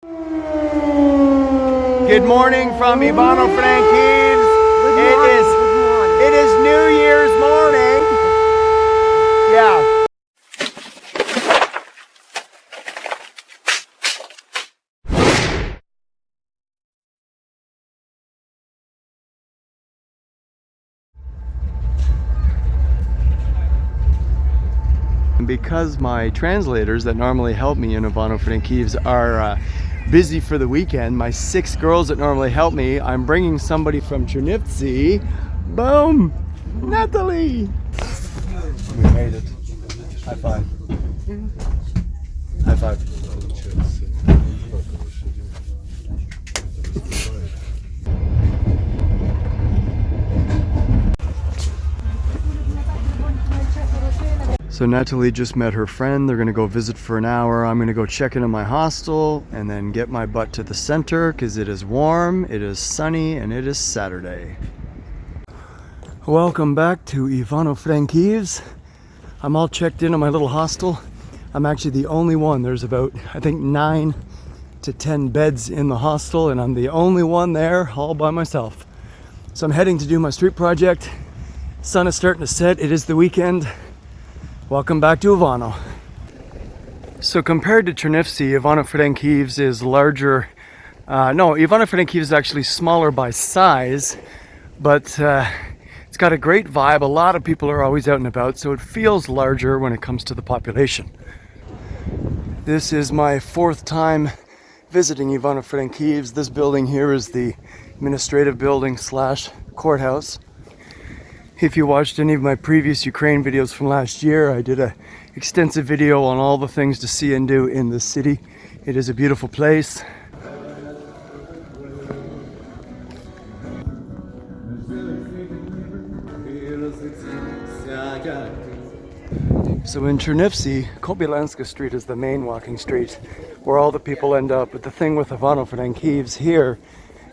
Good morning from Ivano-Frankivsk. It is New Year's morning. Yeah. Because my translators that normally help me in Ivano-Frankivsk are busy for the weekend, my 6 girls that normally help me, I'm bringing somebody from Chernivtsi. Boom! Natalie! We made it. High five. High five. So Natalie just met her friend. They're gonna go visit for an hour. I'm gonna go check into my hostel and then get my butt to the center because it is warm, it is sunny, and it is Saturday. Welcome back to Ivano-Frankivsk. I'm all checked in at my little hostel. I'm actually the only one. There's about, I think, 9 to 10 beds in the hostel, and I'm the only one there all by myself. So I'm heading to do my street project. Sun is starting to set. It is the weekend. Welcome back to Ivano. So compared to Chernivtsi, Ivano-Frankivsk is larger. No, Ivano-Frankivsk is actually smaller by size, but it's got a great vibe. A lot of people are always out and about, so it feels larger when it comes to the population. This is my 4th time visiting Ivano-Frankivsk. This building here is the administrative building / courthouse. If you watched any of my previous Ukraine videos from last year, I did an extensive video on all the things to see and do in this city. It is a beautiful place. So in Chernivtsi, Kobylanska Street is the main walking street where all the people end up. But the thing with Ivano-Frankivsk here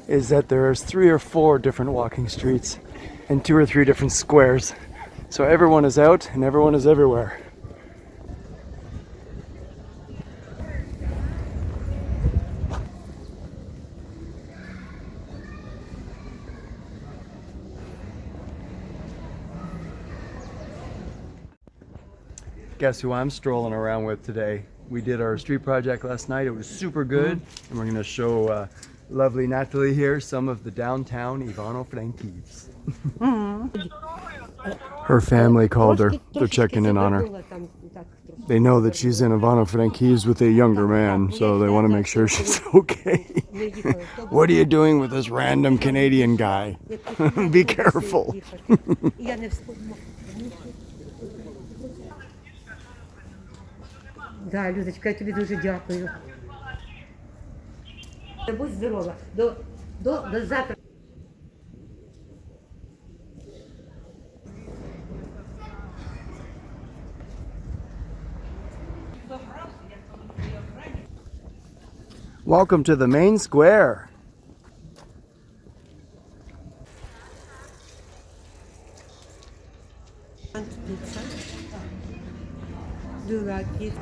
is that there's 3 or 4 different walking streets and 2 or 3 different squares. So everyone is out and everyone is everywhere. Guess who I'm strolling around with today? We did our street project last night. It was super good. And we're gonna show lovely Natalie here some of the downtown Ivano-Frankivsk. Her family called her. They're checking in on her. They know that she's in Ivano-Frankivsk with a younger man, so they want to make sure she's okay. What are you doing with this random Canadian guy? Be careful. Да, Людочка, я тобі дуже дякую. Будь здорова. До завтра. Welcome to the main square. Do you like it?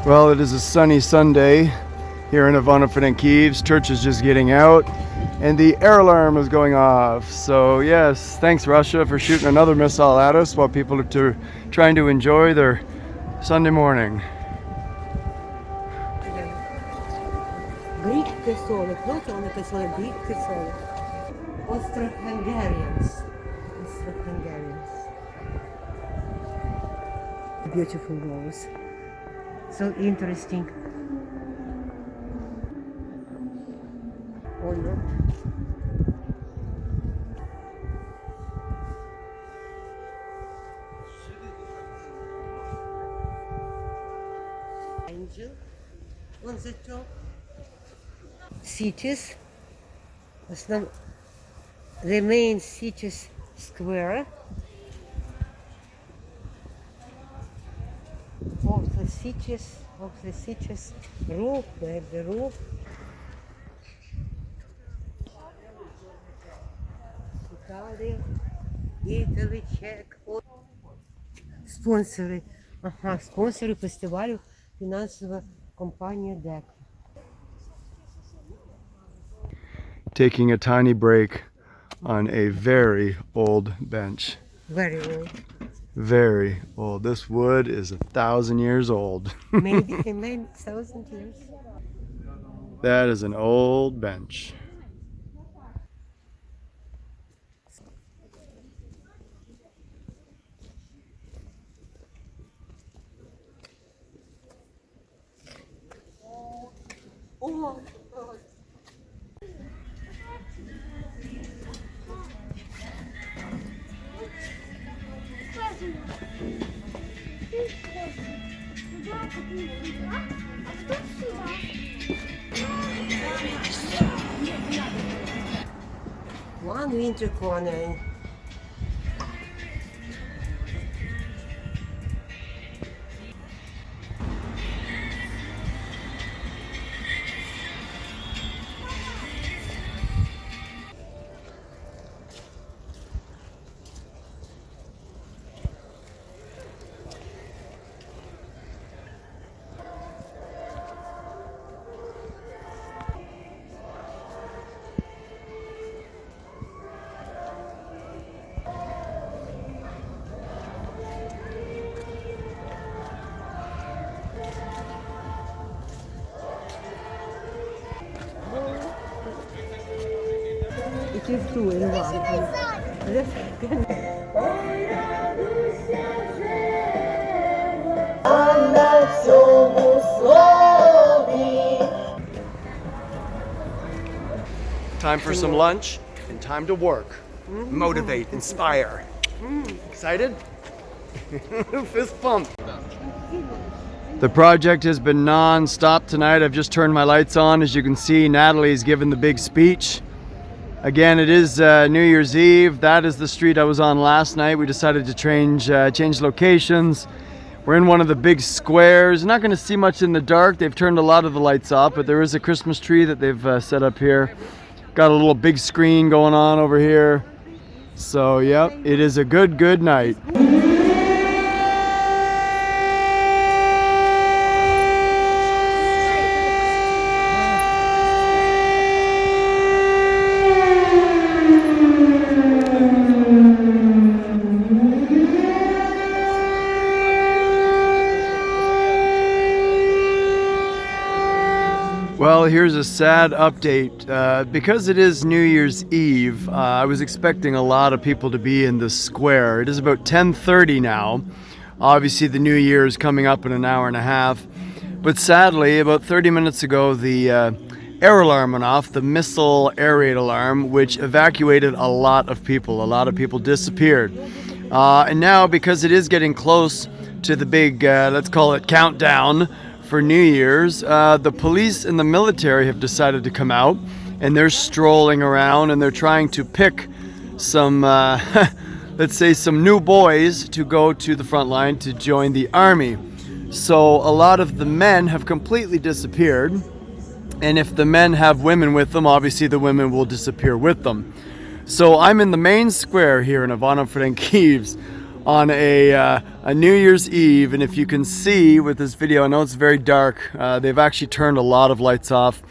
Well, it is a sunny Sunday here in Ivano-Frankivsk. Church is just getting out and the air alarm is going off. So yes, thanks Russia for shooting another missile at us while people are trying to enjoy their Sunday morning. Greek Catholic, not only Catholic, Greek Catholic. Austro-Hungarians. Beautiful walls. So interesting. Oh no. Angel on the top. Cities. The main cities square. Of the cities roof, the roof. Italy, Czech. Sponsors Ага, спонсори фестивалю фінансова компанія ДЕК. Taking a tiny break on a very old bench. Very old. Very old. This wood is 1,000 years old. Maybe 1,000 years. That is an old bench. Oh. One winter corner. It is two in one. Time for some lunch and time to work. Motivate, inspire. Excited? Fist pump. The project has been non-stop tonight. I've just turned my lights on. As you can see, Natalie's given the big speech. Again, it is New Year's Eve. That is the street I was on last night. We decided to change locations. We're in one of the big squares. You're not going to see much in the dark. They've turned a lot of the lights off, but there is a Christmas tree that they've set up here. Got a little big screen going on over here. So, yep, it is a good night. Well, here's a sad update. Because it is New Year's Eve, I was expecting a lot of people to be in the square. It is about 10:30 now. Obviously, the New Year is coming up in an hour and a half. But sadly, about 30 minutes ago, the air alarm went off, the missile air raid alarm, which evacuated a lot of people. A lot of people disappeared. And now, because it is getting close to the big, let's call it countdown, for New Year's, the police and the military have decided to come out, and they're strolling around and they're trying to pick some, let's say, some new boys to go to the front line to join the army. So a lot of the men have completely disappeared, and if the men have women with them, obviously the women will disappear with them. So I'm in the main square here in Ivano-Frankivsk on a New Year's Eve, and if you can see with this video, I know it's very dark, they've actually turned a lot of lights off.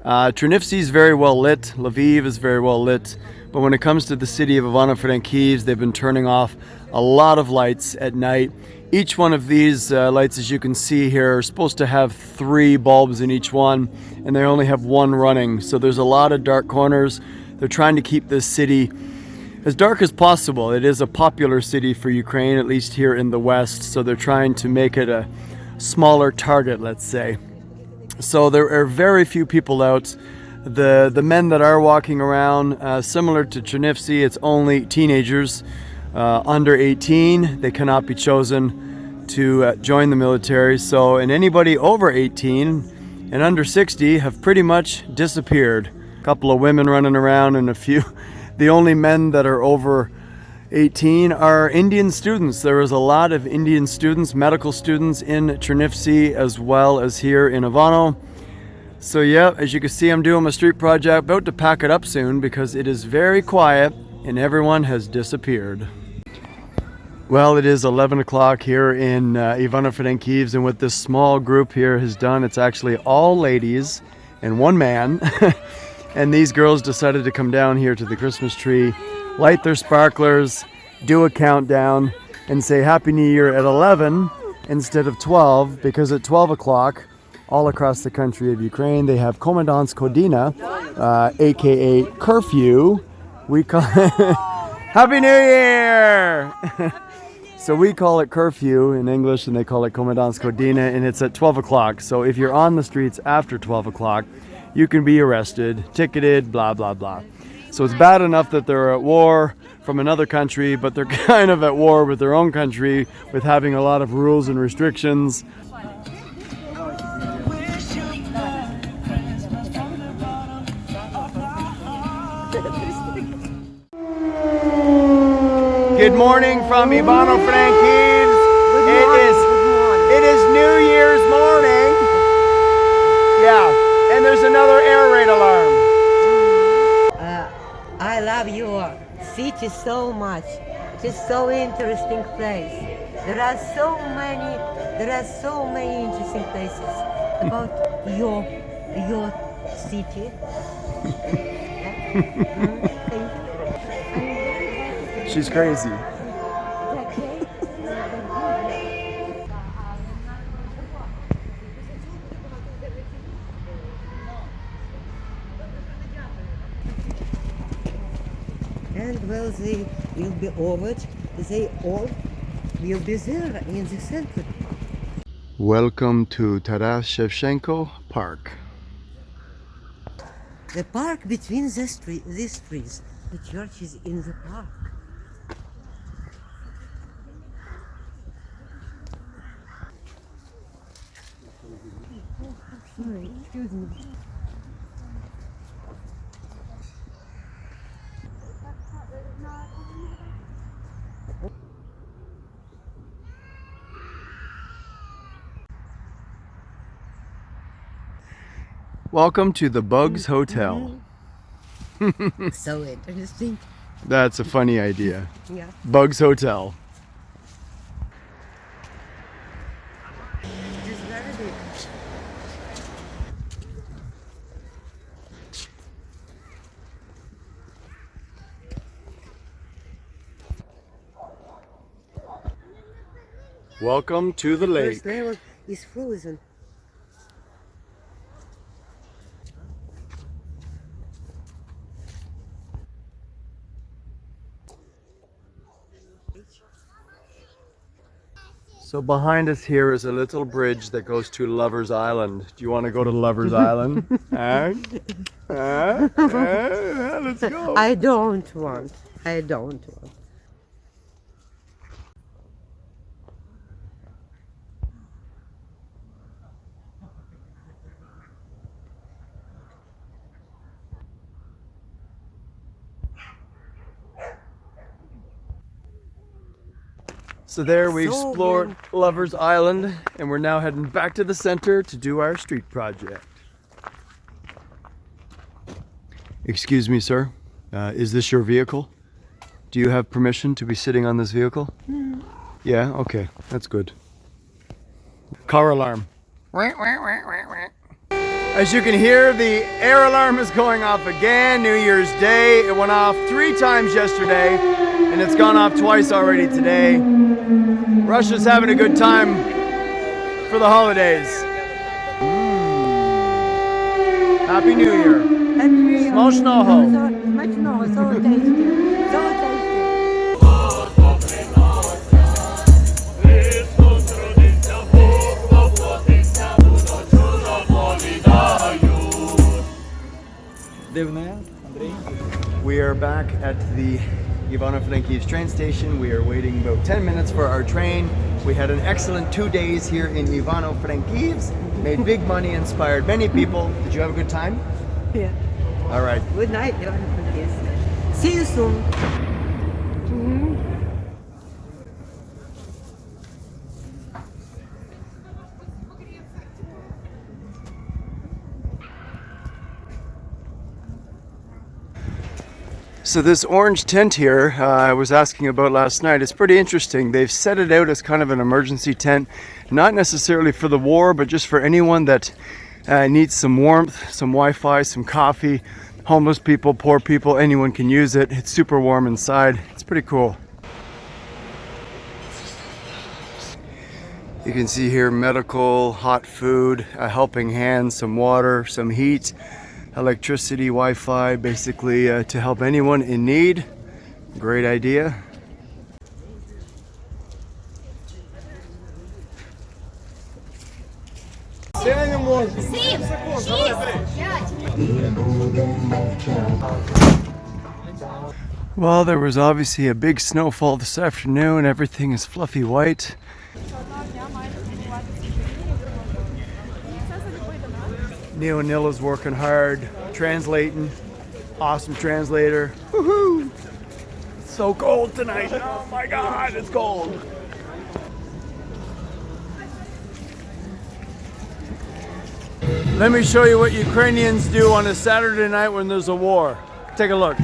Chernivtsi is very well lit, Lviv is very well lit, but when it comes to the city of Ivano-Frankivsk, they've been turning off a lot of lights at night. Each one of these lights, as you can see here, are supposed to have 3 bulbs in each one, and they only have 1 running, so there's a lot of dark corners. They're trying to keep this city as dark as possible. It is a popular city for Ukraine, at least here in the West, so they're trying to make it a smaller target, let's say. So there are very few people out. The men that are walking around, similar to Chernivtsi, it's only teenagers under 18. They cannot be chosen to join the military. So, and anybody over 18 and under 60 have pretty much disappeared. A couple of women running around and a few. The only men that are over 18 are Indian students. There is a lot of Indian students, medical students in Chernivtsi as well as here in Ivano. So yeah, as you can see, I'm doing my street project, about to pack it up soon because it is very quiet and everyone has disappeared. Well, it is 11 o'clock here in Ivano-Frankivsk, and what this small group here has done, it's actually all ladies and one man. And these girls decided to come down here to the Christmas tree, light their sparklers, do a countdown, and say Happy New Year at 11 instead of 12, because at 12 o'clock, all across the country of Ukraine, they have Komendant's Kodina, aka curfew. We call it Happy New Year! So we call it curfew in English, and they call it Komendant's Kodina, and it's at 12 o'clock. So if you're on the streets after 12 o'clock, you can be arrested, ticketed, blah, blah, blah. So it's bad enough that they're at war from another country, but they're kind of at war with their own country with having a lot of rules and restrictions. Good morning from Ivano-Frankivsk. It is New Year's morning. Yeah, and there's another air raid alarm. I love your city so much. It is so interesting place. There are so many interesting places about your city. Thank you. She's crazy. And well, they will be over. They all will be there in the center. Welcome to Taras Shevchenko Park. The park between these trees. The church is in the park. Sorry, excuse me. Welcome to the Bugs Hotel. So interesting. That's a funny idea. Yeah. Bugs Hotel. It's very big. Welcome to the lake. First level is frozen. So behind us here is a little bridge that goes to Lover's Island. Do you want to go to Lover's Island? Let's go. I don't want. I don't want. So there we So explored good. Lover's Island, and we're now heading back to the center to do our street project. Excuse me, sir. Is this your vehicle? Do you have permission to be sitting on this vehicle? Yeah, okay, that's good. Car alarm. As you can hear, the air alarm is going off again. New Year's Day. It went off 3 times yesterday, and it's gone off twice already today. Russia's having a good time for the holidays. Happy New Year. Smoshnoho. Смачного, so tasty. So tasty. We are back at the Ivano-Frankivsk train station. We are waiting about 10 minutes for our train. We had an excellent 2 days here in Ivano-Frankivsk. Made big money, inspired many people. Did you have a good time? Yeah. All right. Good night, Ivano-Frankivsk. See you soon. So this orange tent here, I was asking about last night, it's pretty interesting. They've set it out as kind of an emergency tent, not necessarily for the war, but just for anyone that needs some warmth, some Wi-Fi, some coffee. Homeless people, poor people, anyone can use it. It's super warm inside. It's pretty cool. You can see here medical, hot food, a helping hand, some water, some heat, electricity, Wi-Fi, basically to help anyone in need. Great idea. Well, there was obviously a big snowfall this afternoon. Everything is fluffy white. Neil is working hard, translating. Awesome translator. Woohoo! It's so cold tonight. Oh my God, it's cold. Let me show you what Ukrainians do on a Saturday night when there's a war. Take a look.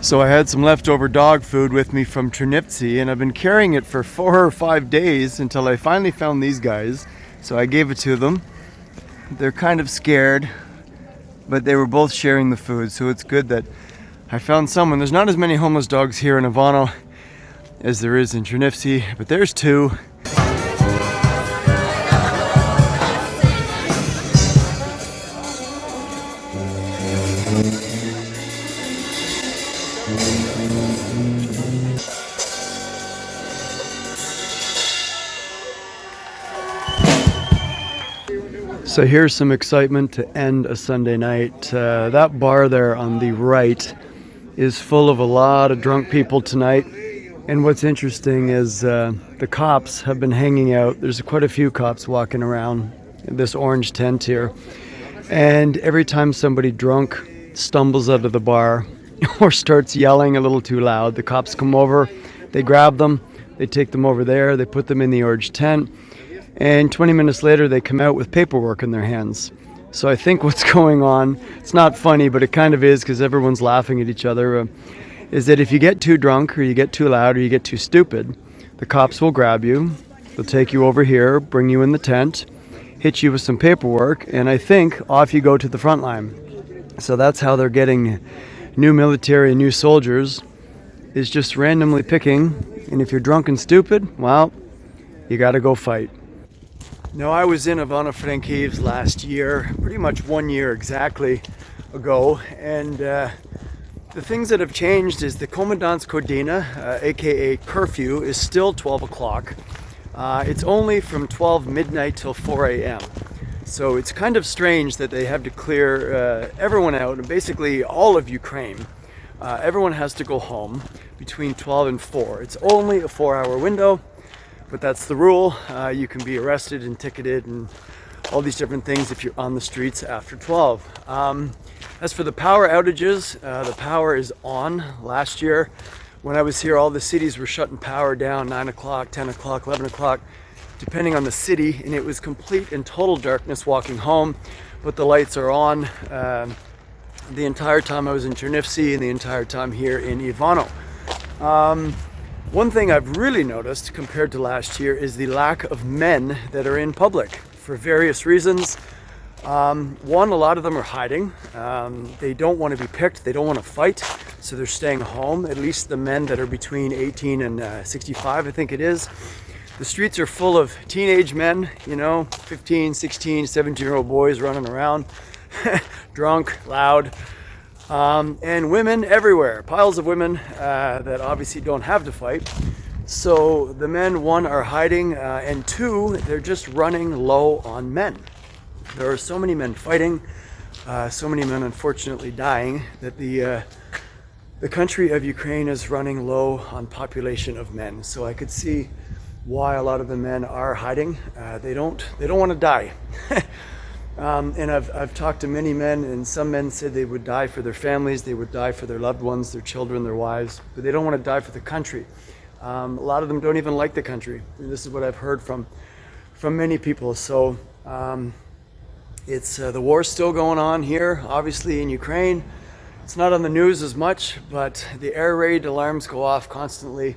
So I had some leftover dog food with me from Chernivtsi, and I've been carrying it for 4 or 5 days until I finally found these guys. So I gave it to them. They're kind of scared, but they were both sharing the food, so it's good that I found someone. There's not as many homeless dogs here in Ivano as there is in Chernivtsi, but there's 2. So here's some excitement to end a Sunday night. That bar there on the right is full of a lot of drunk people tonight. And what's interesting is the cops have been hanging out. There's quite a few cops walking around this orange tent here. And every time somebody drunk stumbles out of the bar or starts yelling a little too loud, the cops come over, they grab them, they take them over there, they put them in the orange tent. And 20 minutes later, they come out with paperwork in their hands. So I think what's going on, it's not funny, but it kind of is because everyone's laughing at each other, is that if you get too drunk or you get too loud or you get too stupid, the cops will grab you, they'll take you over here, bring you in the tent, hit you with some paperwork, and I think off you go to the front line. So that's how they're getting new military and new soldiers, is just randomly picking, and if you're drunk and stupid, well, you gotta go fight. Now, I was in Ivano-Frankivsk last year, pretty much 1 year exactly ago, and the things that have changed is the Komendant's Kodina, aka curfew, is still 12 o'clock. It's only from 12 midnight till 4 a.m. So it's kind of strange that they have to clear everyone out, and basically all of Ukraine. Everyone has to go home between 12 and 4. It's only a 4-hour window. But that's the rule. You can be arrested and ticketed and all these different things if you're on the streets after 12. As for the power outages, the power is on. Last year, when I was here, all the cities were shutting power down 9 o'clock, 10 o'clock, 11 o'clock, depending on the city, and it was complete and total darkness walking home, but the lights are on the entire time I was in Chernivtsi and the entire time here in Ivano. One thing I've really noticed compared to last year is the lack of men that are in public for various reasons. One, a lot of them are hiding. They don't want to be picked. They don't want to fight. So they're staying home, at least the men that are between 18 and 65, I think it is. The streets are full of teenage men, 15, 16, 17-year-old boys running around, drunk, loud. And women everywhere, piles of women that obviously don't have to fight. So the men, one, are hiding, and two, they're just running low on men. There are so many men fighting, so many men unfortunately dying, that The country of Ukraine is running low on population of men, so I could see why a lot of the men are hiding. They don't want to die. And I've talked to many men, and some men said they would die for their families, they would die for their loved ones, their children, their wives, but they don't want to die for the country. A lot of them don't even like the country. And this is what I've heard from many people. So it's the war's still going on here, obviously in Ukraine. It's not on the news as much, but the air raid alarms go off constantly,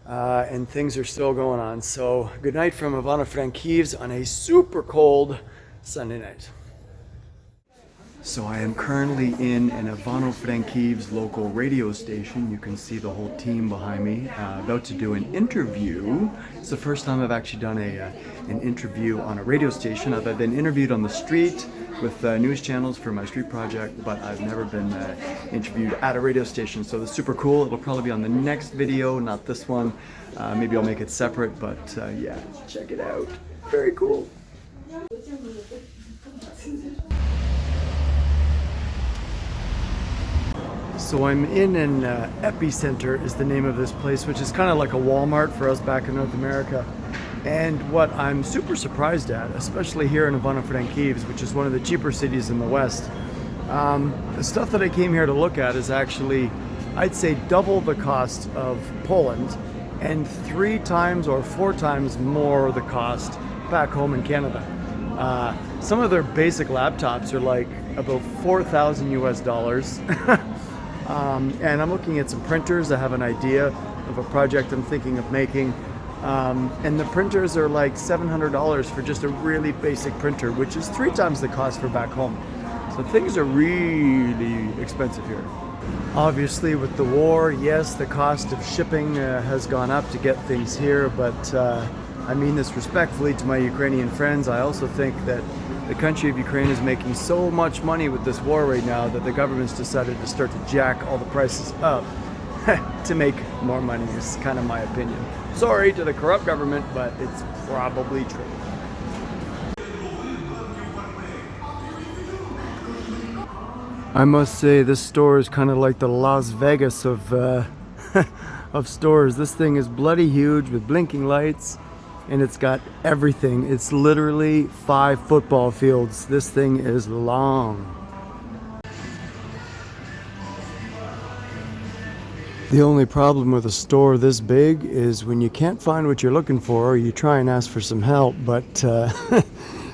and things are still going on. So good night from Ivano-Frankivsk on a super cold Sunday night. So I am currently in an Ivano-Frankivsk local radio station. You can see the whole team behind me, about to do an interview. It's the first time I've actually done an interview on a radio station. I've been interviewed on the street with news channels for my street project, but I've never been interviewed at a radio station. So this is super cool. It'll probably be on the next video, not this one. Maybe I'll make it separate, but yeah, check it out. Very cool. So I'm in an epicenter is the name of this place, which is kind of like a Walmart for us back in North America. And what I'm super surprised at, especially here in Ivano-Frankivsk, which is one of the cheaper cities in the West, the stuff that I came here to look at is actually, I'd say, double the cost of Poland and 3 times or 4 times more the cost back home in Canada. Some of their basic laptops are like about $4,000 US. And I'm looking at some printers. I have an idea of a project I'm thinking of making. And the printers are like $700 for just a really basic printer, which is 3 times the cost for back home. So things are really expensive here. Obviously with the war, yes, the cost of shipping has gone up to get things here, but I mean this respectfully to my Ukrainian friends. I also think that the country of Ukraine is making so much money with this war right now that the government's decided to start to jack all the prices up to make more money. This is kind of my opinion. Sorry to the corrupt government, but it's probably true. I must say this store is kind of like the Las Vegas of of stores. This thing is bloody huge with blinking lights. And it's got everything. It's literally 5 football fields. This thing is long. The only problem with a store this big is when you can't find what you're looking for, you try and ask for some help, but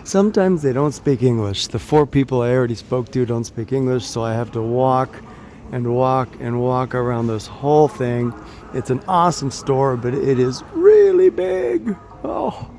sometimes they don't speak English. The 4 people I already spoke to don't speak English, so I have to walk and walk and walk around this whole thing. It's an awesome store, but it is really big. Oh.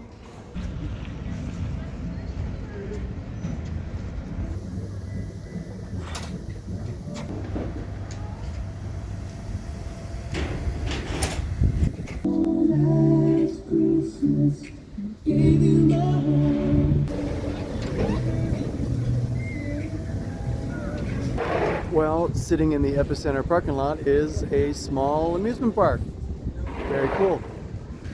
Well, sitting in the epicenter parking lot is a small amusement park. Very cool.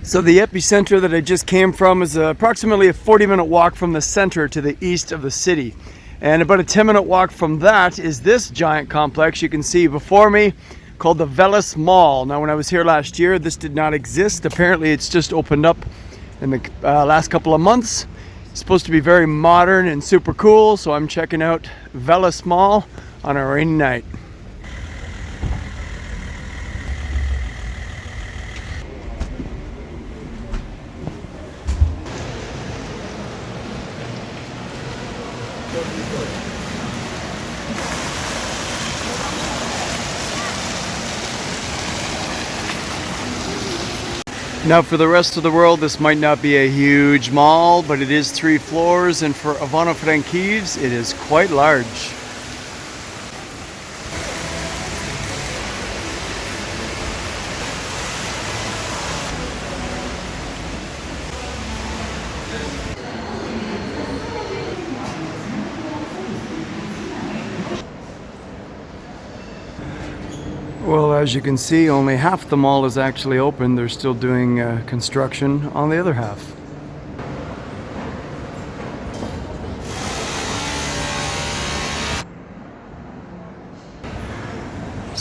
So the epicenter that I just came from is approximately a 40-minute walk from the center to the east of the city. And about a 10-minute walk from that is this giant complex you can see before me called the Vellis Mall. Now when I was here last year, this did not exist. Apparently it's just opened up in the last couple of months. It's supposed to be very modern and super cool, so I'm checking out Vellis Mall on a rainy night. Now for the rest of the world, this might not be a huge mall, but it is 3 floors, and for Ivano-Frankivsk, it is quite large. Well, as you can see, only half the mall is actually open. They're still doing construction on the other half.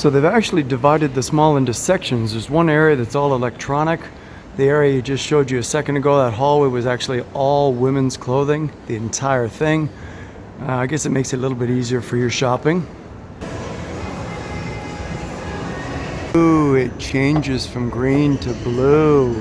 So they've actually divided this mall into sections. There's one area that's all electronic. The area you just showed you a second ago, that hallway, was actually all women's clothing, the entire thing. I guess it makes it a little bit easier for your shopping. Ooh, it changes from green to blue.